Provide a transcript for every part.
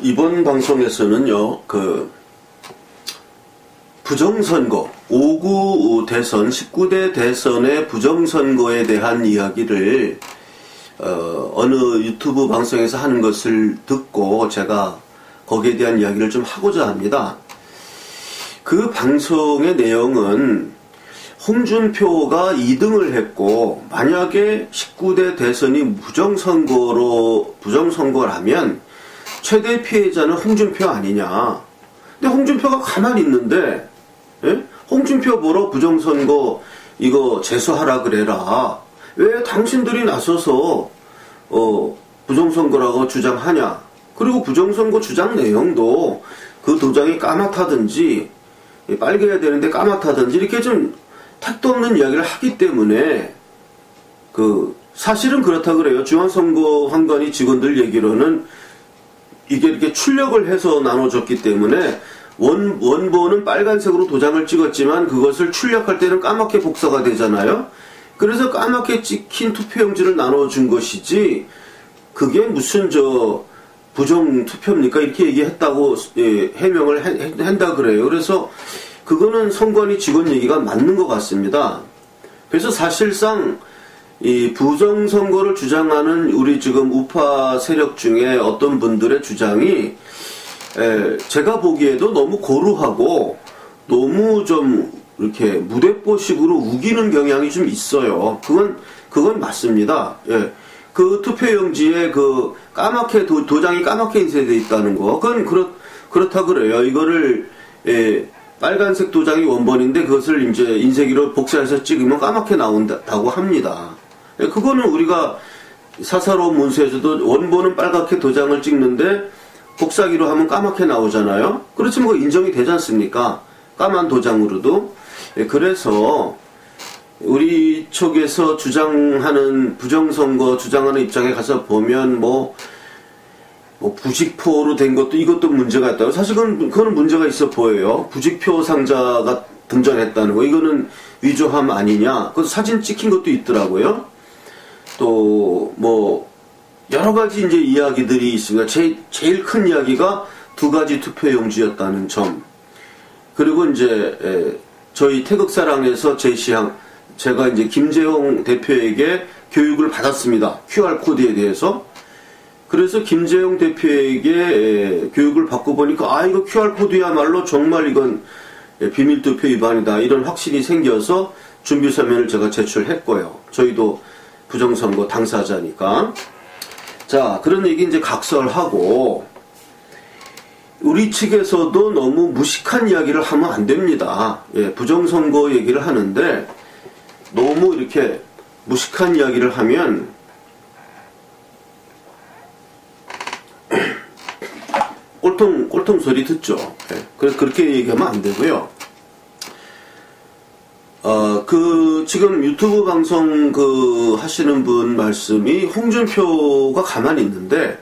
이번 방송에서는요, 부정선거, 5구 대선, 19대 대선의 부정선거에 대한 이야기를, 어느 유튜브 방송에서 하는 것을 듣고 제가 거기에 대한 이야기를 좀 하고자 합니다. 그 방송의 내용은 홍준표가 2등을 했고, 만약에 19대 대선이 부정선거라면 최대 피해자는 홍준표 아니냐. 근데 홍준표가 가만히 있는데, 예? 홍준표 보러 부정선거 이거 재수하라 그래라. 왜 당신들이 나서서 부정선거라고 주장하냐. 그리고 부정선거 주장 내용도 그 도장이 까맣다든지 빨개야 되는데 까맣다든지 이렇게 좀 택도 없는 이야기를 하기 때문에 사실은 그렇다 그래요. 중앙선거관관위 직원들 얘기로는 이게 이렇게 출력을 해서 나눠줬기 때문에 원본은 빨간색으로 도장을 찍었지만 그것을 출력할 때는 까맣게 복사가 되잖아요. 그래서 까맣게 찍힌 투표용지를 나눠준 것이지 그게 무슨 부정 투표입니까? 이렇게 얘기했다고 해명을 한다 그래요. 그래서 그거는 선관위 직원 얘기가 맞는 것 같습니다. 그래서 사실상 이 부정선거를 주장하는 우리 지금 우파 세력 중에 어떤 분들의 주장이 제가 보기에도 너무 고루하고 너무 좀 이렇게 무대뽀식으로 우기는 경향이 좀 있어요. 그건 맞습니다. 예. 그 투표용지에 까맣게 도장이 까맣게 인쇄되어 있다는 거, 그건 그렇다 그래요. 이거를 빨간색 도장이 원본인데 그것을 이제 인쇄기로 복사해서 찍으면 까맣게 나온다고 합니다. 예, 그거는 우리가 사사로운 문서에서도 원본은 빨갛게 도장을 찍는데 복사기로 하면 까맣게 나오잖아요. 그렇지만 그거 인정이 되지 않습니까? 까만 도장으로도. 예, 그래서 우리 쪽에서 주장하는 부정선거 주장하는 입장에 가서 보면 부직포로 된 것도 이것도 문제가 있다고. 사실 그거는 문제가 있어 보여요. 부직표 상자가 등장했다는 거. 이거는 위조함 아니냐. 그 사진 찍힌 것도 있더라고요. 또 여러 가지 이제 이야기들이 있습니다. 제일 큰 이야기가 2가지 투표용지였다는 점. 그리고 이제 저희 태극사랑에서 제가 이제 김재홍 대표에게 교육을 받았습니다. QR코드에 대해서. 그래서 김재홍 대표에게 교육을 받고 보니까 이거 QR코드야말로 정말 이건 비밀투표 위반이다. 이런 확신이 생겨서 준비서면을 제가 제출했고요. 저희도 부정선거 당사자니까. 자, 그런 얘기 이제 각설하고, 우리 측에서도 너무 무식한 이야기를 하면 안 됩니다. 예, 부정선거 얘기를 하는데 너무 이렇게 무식한 이야기를 하면 꼴통 소리 듣죠. 예, 그렇게 얘기하면 안 되고요. 지금 유튜브 방송 하시는 분 말씀이 홍준표가 가만히 있는데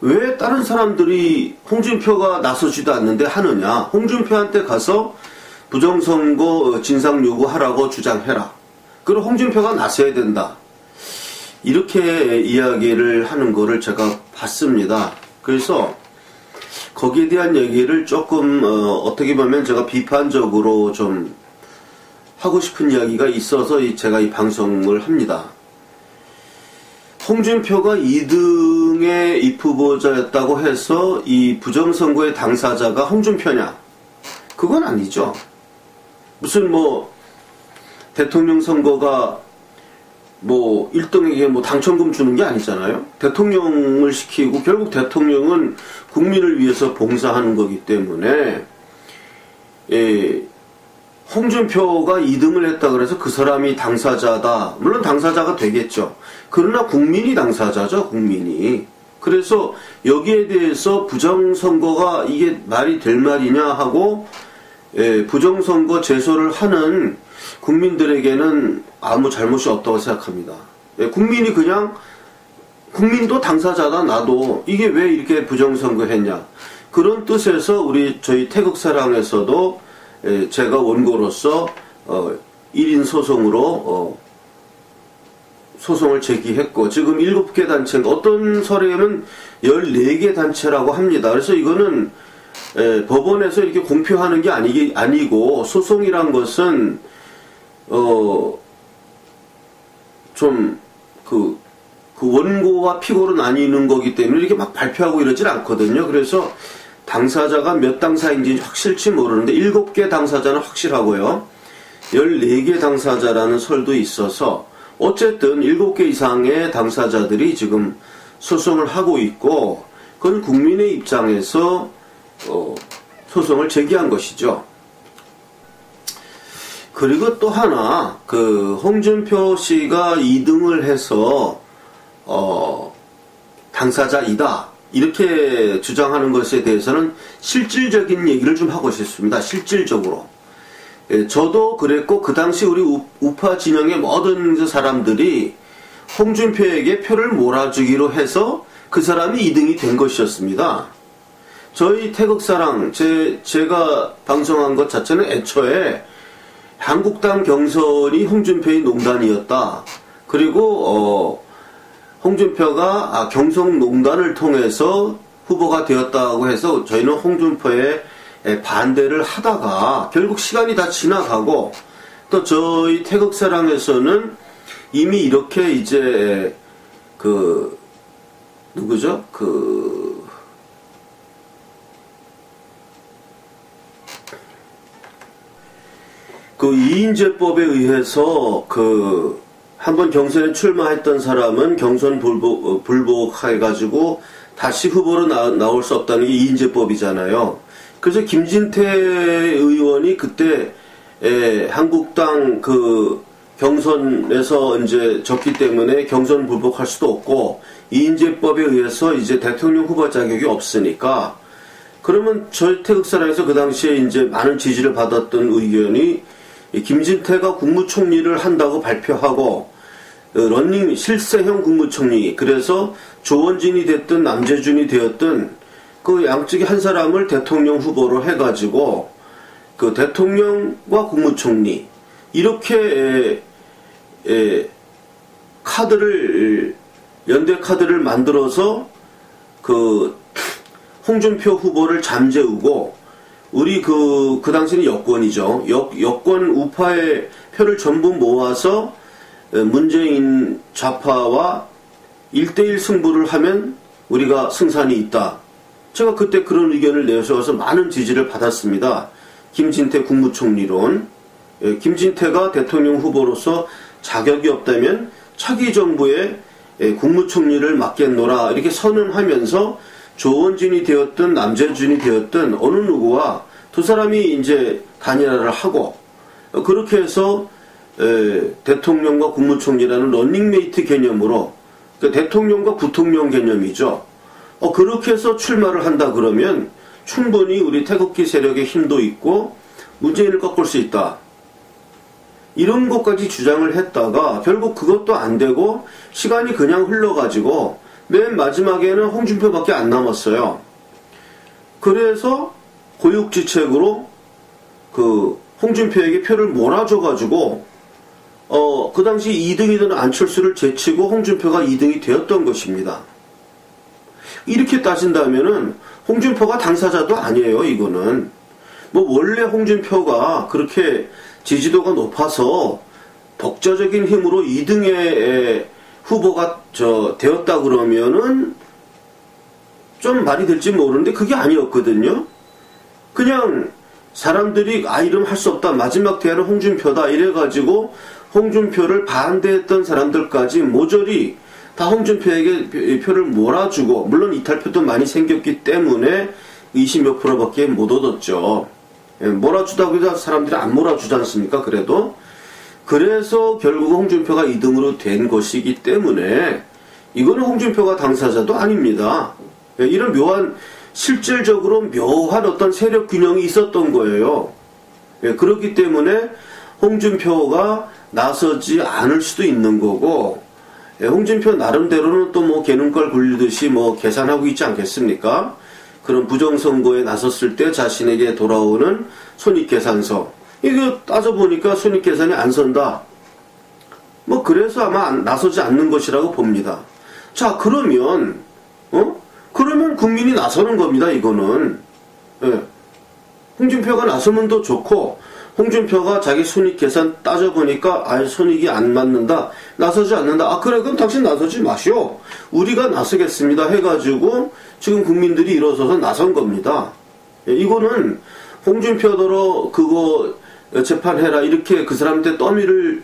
왜 다른 사람들이 홍준표가 나서지도 않는데 하느냐. 홍준표한테 가서 부정선거 진상 요구하라고 주장해라. 그리고 홍준표가 나서야 된다. 이렇게 이야기를 하는 거를 제가 봤습니다. 그래서 거기에 대한 얘기를 조금 어떻게 보면 제가 비판적으로 좀 하고 싶은 이야기가 있어서 제가 이 방송을 합니다. 홍준표가 2등의 입후보자였다고 해서 이 부정선거의 당사자가 홍준표냐? 그건 아니죠. 무슨 대통령 선거가 1등에게 당첨금 주는 게 아니잖아요. 대통령을 시키고 결국 대통령은 국민을 위해서 봉사하는 거기 때문에 홍준표가 2등을 했다 그래서 그 사람이 당사자다. 물론 당사자가 되겠죠. 그러나 국민이 당사자죠. 국민이. 그래서 여기에 대해서 부정선거가 이게 말이 될 말이냐 하고 부정선거 제소를 하는 국민들에게는 아무 잘못이 없다고 생각합니다. 국민도 당사자다. 나도 이게 왜 이렇게 부정선거 했냐. 그런 뜻에서 저희 태극사랑에서도 제가 원고로서 1인 소송으로 소송을 제기했고 지금 7개 단체인가 어떤 서류에는 14개 단체라고 합니다. 그래서 이거는 법원에서 이렇게 공표하는 게 아니고 소송이란 것은 좀 그 원고와 피고로 나뉘는 거기 때문에 이렇게 막 발표하고 이러질 않거든요. 그래서 당사자가 몇 당사인지 확실치 모르는데 7개 당사자는 확실하고요. 14개 당사자라는 설도 있어서 어쨌든 7개 이상의 당사자들이 지금 소송을 하고 있고 그건 국민의 입장에서 소송을 제기한 것이죠. 그리고 또 하나 홍준표 씨가 2등을 해서 당사자이다 이렇게 주장하는 것에 대해서는 실질적인 얘기를 좀 하고 싶습니다. 실질적으로. 저도 그랬고 그 당시 우리 우파 진영의 모든 사람들이 홍준표에게 표를 몰아주기로 해서 그 사람이 2등이 된 것이었습니다. 저희 태극사랑 제가 방송한 것 자체는 애초에 한국당 경선이 홍준표의 농단이었다. 그리고 홍준표가 경선농단을 통해서 후보가 되었다고 해서 저희는 홍준표의 반대를 하다가 결국 시간이 다 지나가고 또 저희 태극사랑에서는 이미 이렇게 이제 누구죠? 이인제법에 의해서 한번 경선에 출마했던 사람은 경선 불복해가지고 다시 후보로 나올 수 없다는 게 이인제법이잖아요. 그래서 김진태 의원이 그때 한국당 경선에서 이제 졌기 때문에 경선 불복할 수도 없고 이인제법에 의해서 이제 대통령 후보 자격이 없으니까 그러면 저희 태극사랑에서 그 당시에 이제 많은 지지를 받았던 의견이 김진태가 국무총리를 한다고 발표하고 실세형 국무총리 그래서 조원진이 됐든 남재준이 되었든 그 양쪽에 한 사람을 대통령 후보로 해가지고 대통령과 국무총리 이렇게 연대 카드를 만들어서 홍준표 후보를 잠재우고 우리 그 당시는 여권이죠. 여권 우파의 표를 전부 모아서 문재인 좌파와 1대1 승부를 하면 우리가 승산이 있다. 제가 그때 그런 의견을 내세워서 많은 지지를 받았습니다. 김진태 국무총리론. 김진태가 대통령 후보로서 자격이 없다면 차기 정부의 국무총리를 맡겠노라 이렇게 선언하면서 조원진이 되었든 남재준이 되었든 어느 누구와 두 사람이 이제 단일화를 하고 그렇게 해서 대통령과 국무총리라는 런닝메이트 개념으로 대통령과 부통령 개념이죠. 그렇게 해서 출마를 한다 그러면 충분히 우리 태극기 세력의 힘도 있고 문재인을 꺾을 수 있다. 이런 것까지 주장을 했다가 결국 그것도 안 되고 시간이 그냥 흘러가지고 맨 마지막에는 홍준표밖에 안 남았어요. 그래서 고육지책으로 홍준표에게 표를 몰아줘가지고 그 당시 2등이던 안철수를 제치고 홍준표가 2등이 되었던 것입니다. 이렇게 따진다면은 홍준표가 당사자도 아니에요. 이거는 원래 홍준표가 그렇게 지지도가 높아서 독자적인 힘으로 2등의 후보가 되었다 그러면은 좀 말이 될지 모르는데 그게 아니었거든요. 그냥 사람들이 이름 할 수 없다. 마지막 대안은 홍준표다. 이래가지고 홍준표를 반대했던 사람들까지 모조리 다 홍준표에게 표를 몰아주고 물론 이탈표도 많이 생겼기 때문에 20몇 %밖에 못 얻었죠. 몰아주다고 해서 사람들이 안 몰아주지 않습니까? 그래서 결국 홍준표가 2등으로 된 것이기 때문에 이거는 홍준표가 당사자도 아닙니다. 이런 실질적으로 묘한 어떤 세력 균형이 있었던 거예요. 그렇기 때문에 홍준표가 나서지 않을 수도 있는 거고 홍준표 나름대로는 또 개눈깔 굴리듯이 계산하고 있지 않겠습니까? 그런 부정선거에 나섰을 때 자신에게 돌아오는 손익계산서 이거 따져보니까 손익계산이 안 선다. 뭐 그래서 아마 나서지 않는 것이라고 봅니다. 자, 그러면 그러면 국민이 나서는 겁니다. 이거는. 예. 홍준표가 나서면 더 좋고, 홍준표가 자기 손익 계산 따져보니까 손익이 안 맞는다, 나서지 않는다. 아, 그래, 그럼 당신 나서지 마시오, 우리가 나서겠습니다 해가지고 지금 국민들이 일어서서 나선 겁니다. 예, 이거는 홍준표더러 그거 재판해라 이렇게 그 사람한테 떠밀을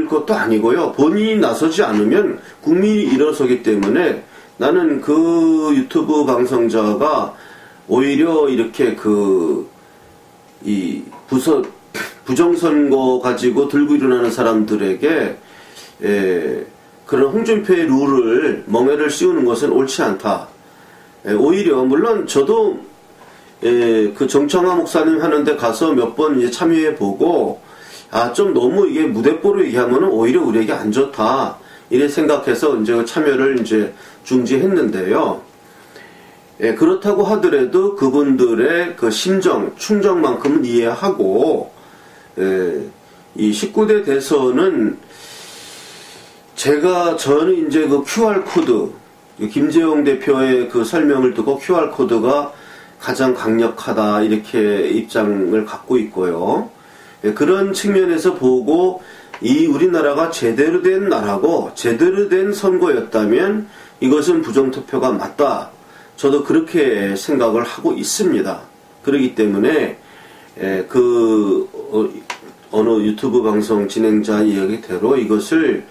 것도 아니고요. 본인이 나서지 않으면 국민이 일어서기 때문에 나는 그 유튜브 방송자가 오히려 이렇게 부정선거 가지고 들고 일어나는 사람들에게 그런 홍준표의 룰을 멍해를 씌우는 것은 옳지 않다. 오히려 물론 저도 그 정청화 목사님 하는데 가서 몇 번 이제 참여해 보고 좀 너무 이게 무대뽀로 얘기하면은 오히려 우리에게 안 좋다 이래 생각해서 이제 참여를 이제 중지했는데요. 그렇다고 하더라도 그분들의 그 심정, 충정만큼은 이해하고, 이 19대 대선은 저는 이제 그 QR코드, 김재용 대표의 그 설명을 듣고 QR코드가 가장 강력하다, 이렇게 입장을 갖고 있고요. 그런 측면에서 보고, 이 우리나라가 제대로 된 나라고, 제대로 된 선거였다면 이것은 부정투표가 맞다. 저도 그렇게 생각을 하고 있습니다. 그렇기 때문에 어느 유튜브 방송 진행자 이야기대로 이것을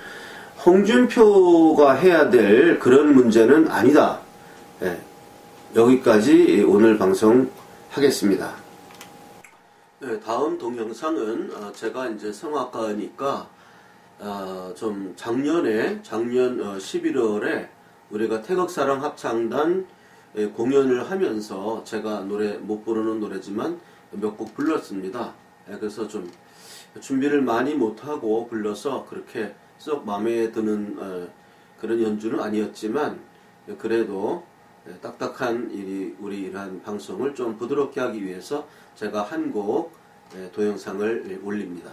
홍준표가 해야 될 그런 문제는 아니다. 여기까지 오늘 방송 하겠습니다. 다음 동영상은 제가 이제 성악가니까 좀 작년 11월에 우리가 태극사랑 합창단 공연을 하면서 제가 노래 못 부르는 노래지만 몇 곡 불렀습니다. 그래서 좀 준비를 많이 못하고 불러서 그렇게 썩 마음에 드는 그런 연주는 아니었지만 그래도 딱딱한 우리 이러한 방송을 좀 부드럽게 하기 위해서 제가 한 곡 동영상을 올립니다.